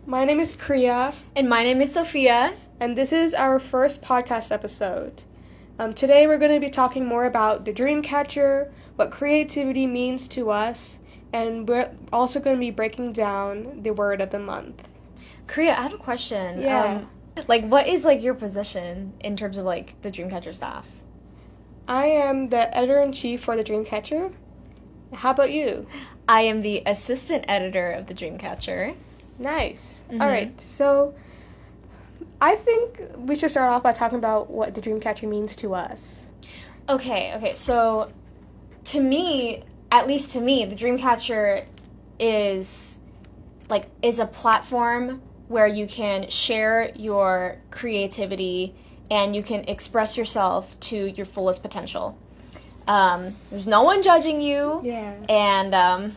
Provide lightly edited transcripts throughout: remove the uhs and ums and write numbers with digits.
My name is Kriya. And my name is Sophia. And this is our first podcast episode. Today we're going to be talking more about the Dreamcatcher, what creativity means to us, and we're also going to be breaking down the word of the month. Kriya, I have a question. Yeah. What is, your position in terms of, the Dreamcatcher staff? I am the editor-in-chief for the Dreamcatcher. How about you? I am the assistant editor of the Dreamcatcher. Nice. Mm-hmm. All right, so I think we should start off by talking about what the Dreamcatcher means to us. Okay, so to me, at least to me, the Dreamcatcher is a platform where you can share your creativity and you can express yourself to your fullest potential. There's no one judging you. Yeah. And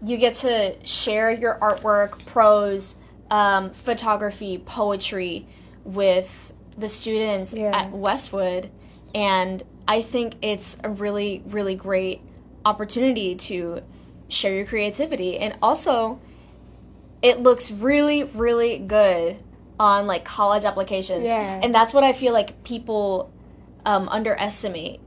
you get to share your artwork, prose, photography, poetry with the students at Westwood. And I think it's a really, really great opportunity to share your creativity. And also, it looks really, really good on college applications. Yeah. And that's what I feel like people underestimate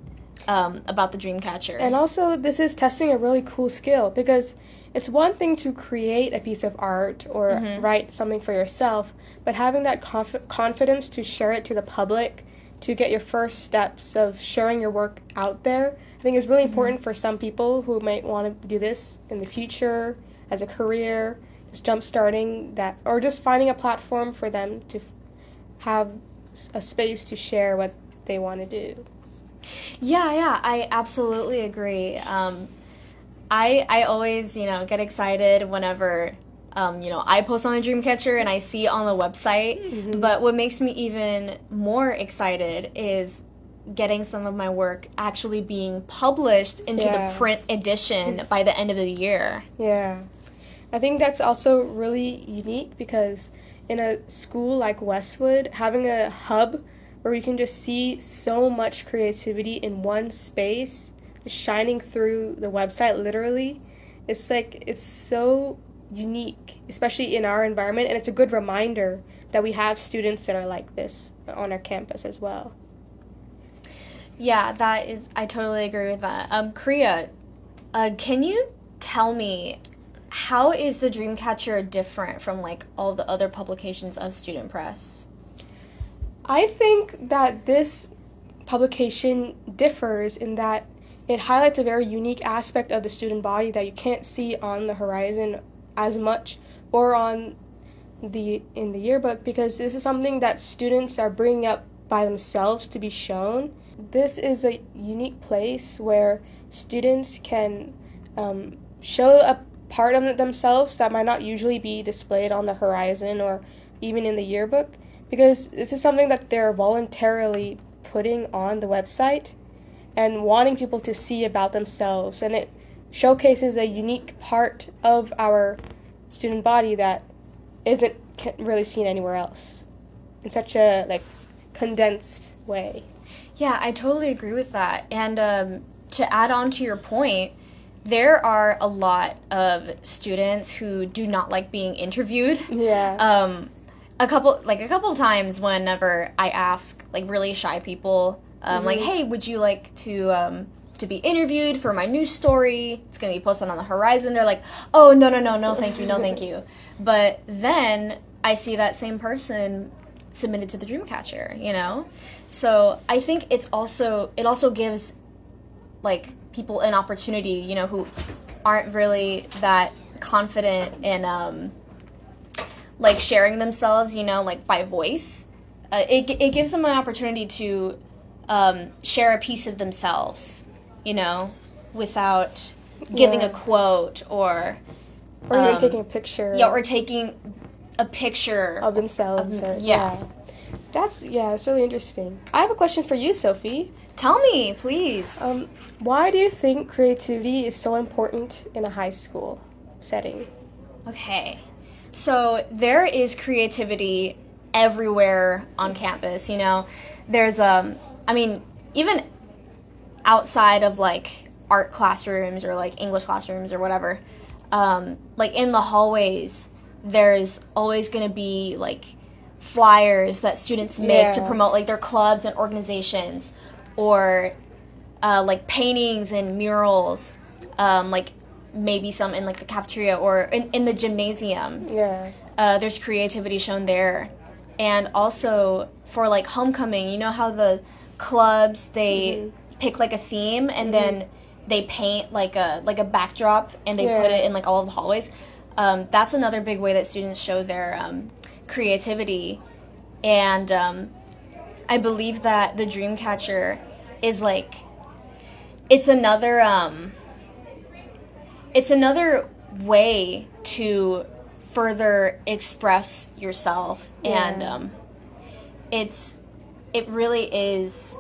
about the Dreamcatcher. And also, this is testing a really cool skill because it's one thing to create a piece of art or write something for yourself, but having that confidence to share it to the public, to get your first steps of sharing your work out there, I think is really important for some people who might want to do this in the future as a career, just jump-starting that, or just finding a platform for them to have a space to share what they want to do. Yeah, I absolutely agree. I always, get excited whenever, I post on the Dreamcatcher and I see it on the website. Mm-hmm. But what makes me even more excited is getting some of my work actually being published into the print edition by the end of the year. Yeah. I think that's also really unique because in a school like Westwood, having a hub where we can just see so much creativity in one space, shining through the website literally, it's so unique, especially in our environment, and it's a good reminder that we have students that are like this on our campus as well. Yeah, I totally agree with that. Kriya, can you tell me, how is the Dreamcatcher different from all the other publications of Student Press? I think that this publication differs in that it highlights a very unique aspect of the student body that you can't see on the horizon as much or in the yearbook, because this is something that students are bringing up by themselves to be shown. This is a unique place where students can show a part of themselves that might not usually be displayed on the horizon or even in the yearbook, because this is something that they're voluntarily putting on the website and wanting people to see about themselves, and it showcases a unique part of our student body that isn't really seen anywhere else in such a condensed way. Yeah, I totally agree with that. And to add on to your point, there are a lot of students who do not like being interviewed. Yeah. A couple of times whenever I ask really shy people, hey, would you like to be interviewed for my news story? It's going to be posted on the horizon. They're like, oh, no, thank you, no, thank you. But then I see that same person submitted to the Dreamcatcher, So I think it also gives people an opportunity, who aren't really that confident in sharing themselves, by voice. It gives them an opportunity to share a piece of themselves, without giving a quote or even taking a picture. Yeah, or taking a picture of themselves. Yeah. That's really interesting. I have a question for you, Sophie. Tell me, please. Why do you think creativity is so important in a high school setting? Okay. So there is creativity everywhere on campus, There's, even outside of, art classrooms or, English classrooms or whatever, in the hallways, there's always going to be like flyers that students make to promote like their clubs and organizations, or like paintings and murals, like maybe some in like the cafeteria or in the gymnasium. There's creativity shown there. And also for like homecoming, you know how the clubs, they pick like a theme and then they paint like a backdrop and they put it in like all of the hallways. That's another big way that students show their creativity. And I believe that the Dreamcatcher is like, it's another way to further express yourself, and it really is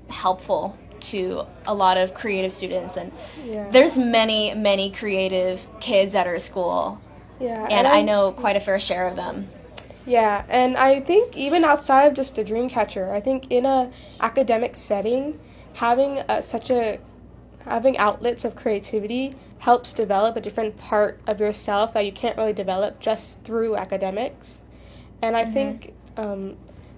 helpful to a lot of creative students, and there's many creative kids at our school, and I know quite a fair share of them. Yeah, and I think even outside of just the Dreamcatcher, I think in a academic setting, having having outlets of creativity helps develop a different part of yourself that you can't really develop just through academics. And I think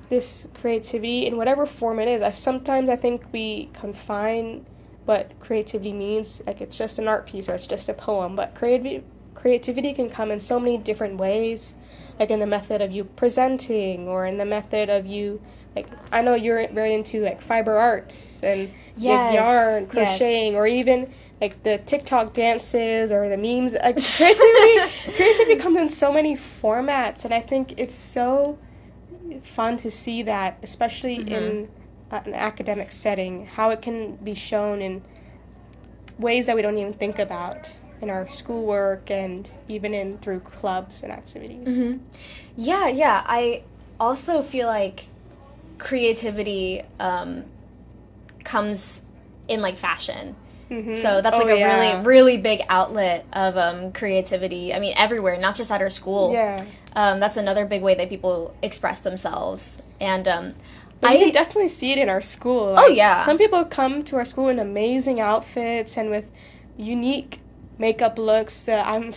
this creativity, in whatever form it is, sometimes I think we confine what creativity means, like it's just an art piece or it's just a poem, but creativity can come in so many different ways, like in the method of you presenting, or in the method of you, like, I know you're very into like fiber arts and yarn, crocheting, or even like the TikTok dances or the memes. Like creativity comes in so many formats, and I think it's so fun to see that, especially in an academic setting, how it can be shown in ways that we don't even think about in our schoolwork and even through clubs and activities. Yeah. I also feel like creativity comes in like fashion. So that's like a really big outlet of creativity. I mean, everywhere, not just at our school. That's another big way that people express themselves. And I can definitely see it in our school. Like, some people come to our school in amazing outfits and with unique makeup looks that I'm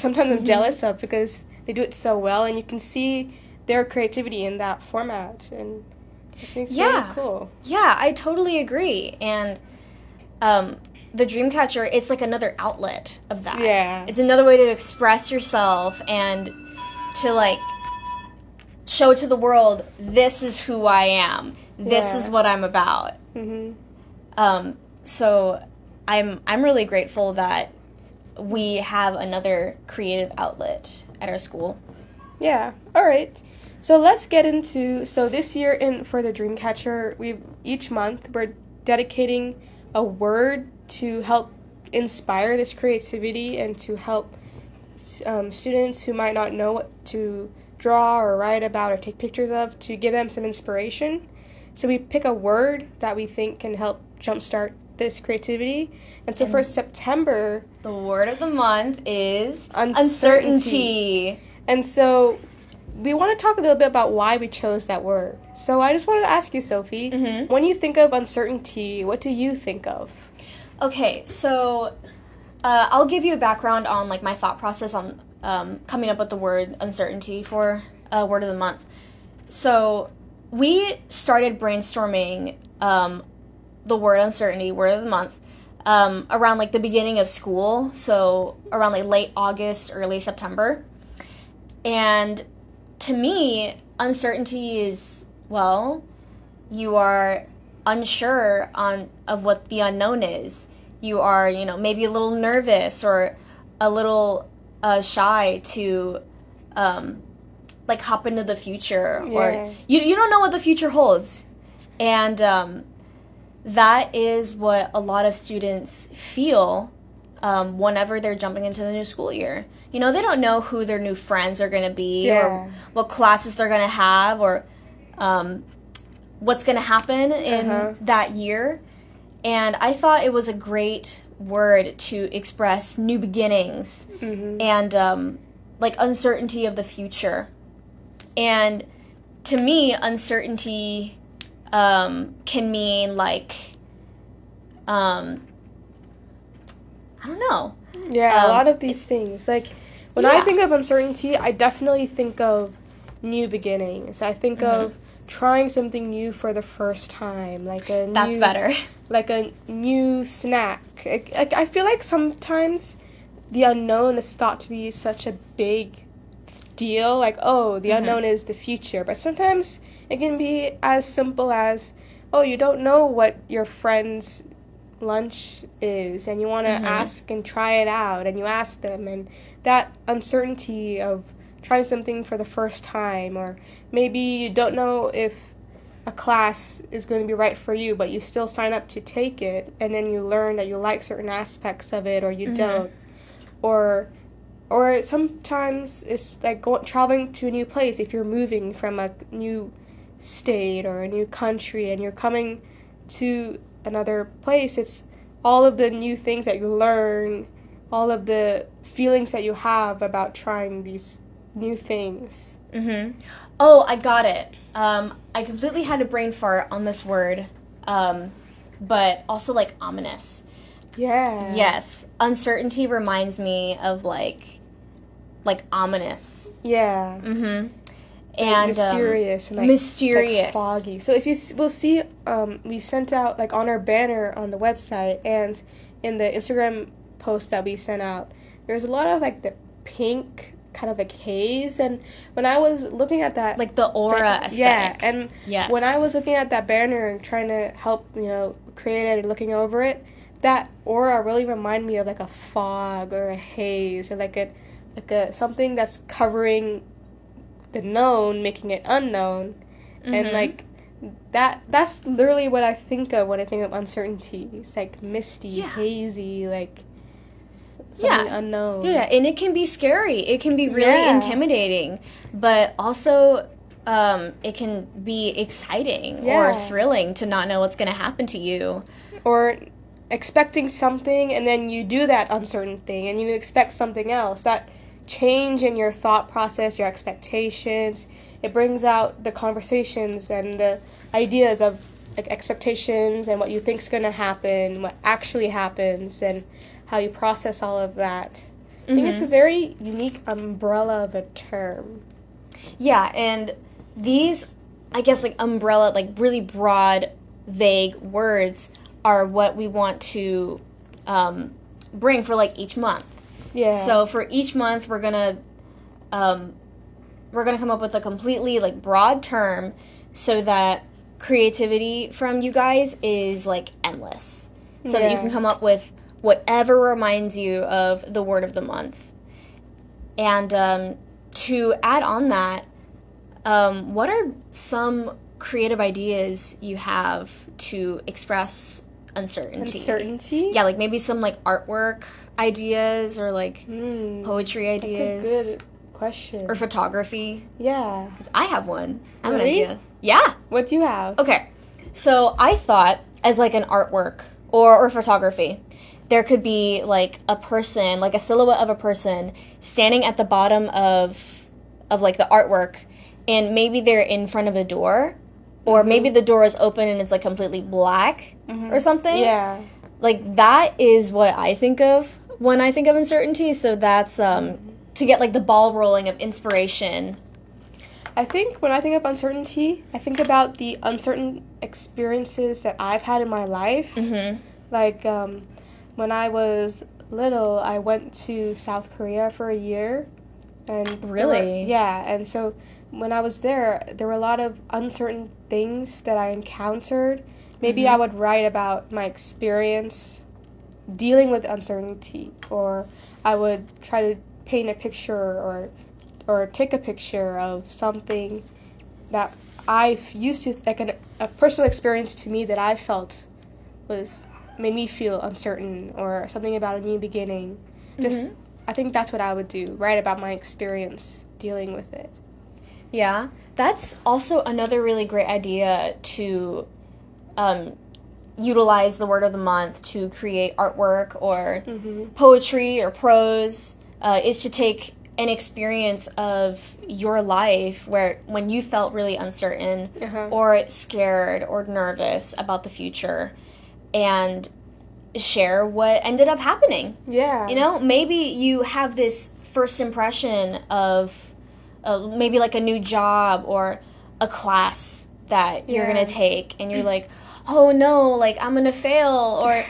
jealous of, because they do it so well, and you can see their creativity in that format, and I think it's really cool. Yeah, I totally agree. And the Dreamcatcher, it's like another outlet of that. It's another way to express yourself and to like show to the world, this is who I am. This is what I'm about. So I'm really grateful that we have another creative outlet at our school. Yeah. All right. So let's get into, this year for the Dreamcatcher, each month we're dedicating a word to help inspire this creativity and to help students who might not know what to draw or write about or take pictures of, to give them some inspiration. So we pick a word that we think can help jumpstart this creativity. And so for September, the word of the month is uncertainty. And so we want to talk a little bit about why we chose that word. So I just wanted to ask you, Sophie, when you think of uncertainty, what do you think of? Okay, so I'll give you a background on like my thought process on coming up with the word uncertainty for word of the month. So we started brainstorming the word uncertainty, word of the month, around like the beginning of school, so around like late August, early September. And to me, uncertainty is, well, you are unsure of what the unknown is. You are, maybe a little nervous or a little shy to like hop into the future, or you don't know what the future holds. And that is what a lot of students feel whenever they're jumping into the new school year. They don't know who their new friends are going to be, or what classes they're going to have, or what's going to happen in that year. And I thought it was a great word to express new beginnings and like uncertainty of the future. And to me, uncertainty can mean like, I don't know. Yeah, a lot of these things. Like, When I think of uncertainty, I definitely think of new beginnings. I think of trying something new for the first time, That's better. Like a new snack. I feel like sometimes the unknown is thought to be such a big deal, like, oh, the unknown is the future. But sometimes it can be as simple as, oh, you don't know what your friend's lunch is, and you want to ask and try it out, and you ask them, and that uncertainty of trying something for the first time, or maybe you don't know if a class is going to be right for you, but you still sign up to take it, and then you learn that you like certain aspects of it, or you don't. Or sometimes it's like traveling to a new place. If you're moving from a new state or a new country and you're coming to another place, it's all of the new things that you learn, all of the feelings that you have about trying these new things. Oh, I got it. I completely had a brain fart on this word, but also, like, ominous. Yeah. Yes. Uncertainty reminds me of, like ominous. Yeah. And mysterious. And, like, mysterious. Like foggy. So if we'll see, we sent out, like, on our banner on the website and in the Instagram post that we sent out, there's a lot of, like, the pink kind of like haze, and when I was looking at that, like the aura aesthetic. Yeah, and when I was looking at that banner and trying to help, create it and looking over it, that aura really reminded me of like a fog or a haze, or like a something that's covering the known, making it unknown, and like that's literally what I think of when I think of uncertainty. It's like misty, hazy, like something unknown. Yeah, and it can be scary. It can be really intimidating, but also it can be exciting or thrilling to not know what's going to happen to you. Or expecting something, and then you do that uncertain thing, and you expect something else. That change in your thought process, your expectations, it brings out the conversations and the ideas of like expectations and what you think's going to happen, what actually happens, and how you process all of that. I think it's a very unique umbrella of a term. Yeah, and these, I guess, like umbrella, like really broad, vague words are what we want to bring for like each month. Yeah. So for each month, we're gonna come up with a completely like broad term, so that creativity from you guys is like endless. So that you can come up with whatever reminds you of the word of the month. And to add on that, what are some creative ideas you have to express uncertainty? Uncertainty? Yeah, like maybe some like artwork ideas or like poetry ideas. That's a good question. Or photography. Yeah. 'Cause I have one. I have Really? an idea. Yeah. What do you have? Okay. So I thought as like an artwork or photography, there could be like a person, like a silhouette of a person standing at the bottom of like the artwork, and maybe they're in front of a door, or maybe the door is open and it's like completely black or something. Yeah. Like that is what I think of when I think of uncertainty. So that's to get like the ball rolling of inspiration. I think when I think of uncertainty, I think about the uncertain experiences that I've had in my life. Like when I was little, I went to South Korea for a year. And Really? And so when I was there were a lot of uncertain things that I encountered. Maybe I would write about my experience dealing with uncertainty, or I would try to paint a picture or take a picture of something that I've used to, like a personal experience to me that I felt made me feel uncertain, or something about a new beginning. Just, I think that's what I would do, write about my experience dealing with it. Yeah, that's also another really great idea to utilize the word of the month to create artwork or poetry or prose, is to take an experience of your life when you felt really uncertain or scared or nervous about the future, and share what ended up happening. Yeah. Maybe you have this first impression of maybe like a new job or a class that you're going to take, and you're like, oh no, like I'm going to fail, or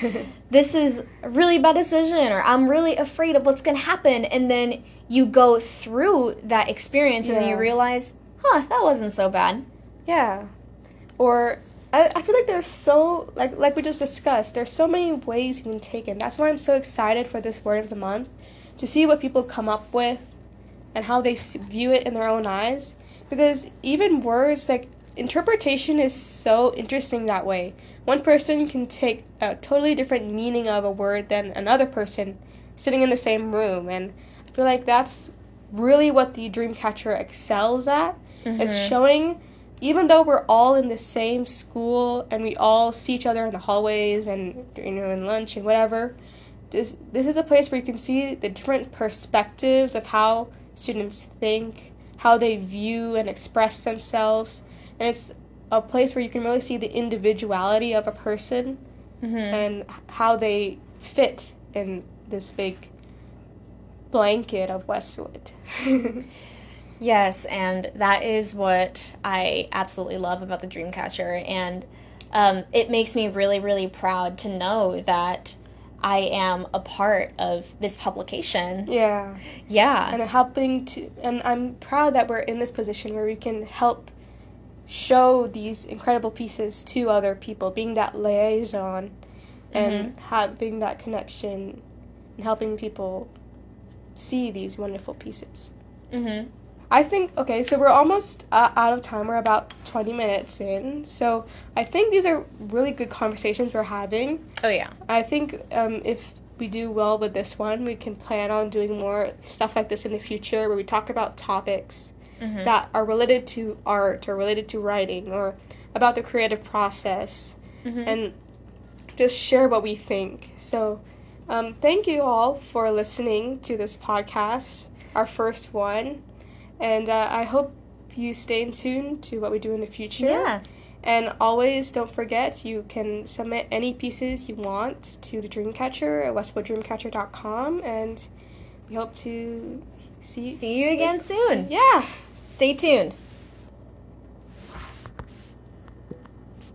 this is a really bad decision, or I'm really afraid of what's going to happen. And then you go through that experience and then you realize, that wasn't so bad. Yeah. Or I feel like there's so, like we just discussed, there's so many ways you can take it. That's why I'm so excited for this Word of the Month, to see what people come up with and how they view it in their own eyes. Because even words, like, interpretation is so interesting that way. One person can take a totally different meaning of a word than another person sitting in the same room. And I feel like that's really what the Dreamcatcher excels at. Mm-hmm. It's showing, even though we're all in the same school and we all see each other in the hallways and, in lunch and whatever, this is a place where you can see the different perspectives of how students think, how they view and express themselves. And it's a place where you can really see the individuality of a person and how they fit in this big blanket of Westwood. Yes, and that is what I absolutely love about the Dreamcatcher. And it makes me really, really proud to know that I am a part of this publication. Yeah. Yeah. And I'm proud that we're in this position where we can help show these incredible pieces to other people, being that liaison and having that connection and helping people see these wonderful pieces. Mm-hmm. I think, okay, so we're almost out of time. We're about 20 minutes in. So I think these are really good conversations we're having. Oh, yeah. I think if we do well with this one, we can plan on doing more stuff like this in the future where we talk about topics that are related to art or related to writing or about the creative process and just share what we think. So thank you all for listening to this podcast, our first one. And I hope you stay in tune to what we do in the future. Yeah. And always don't forget, you can submit any pieces you want to the Dreamcatcher at westwooddreamcatcher.com. And we hope to see you again soon. Yeah. Stay tuned.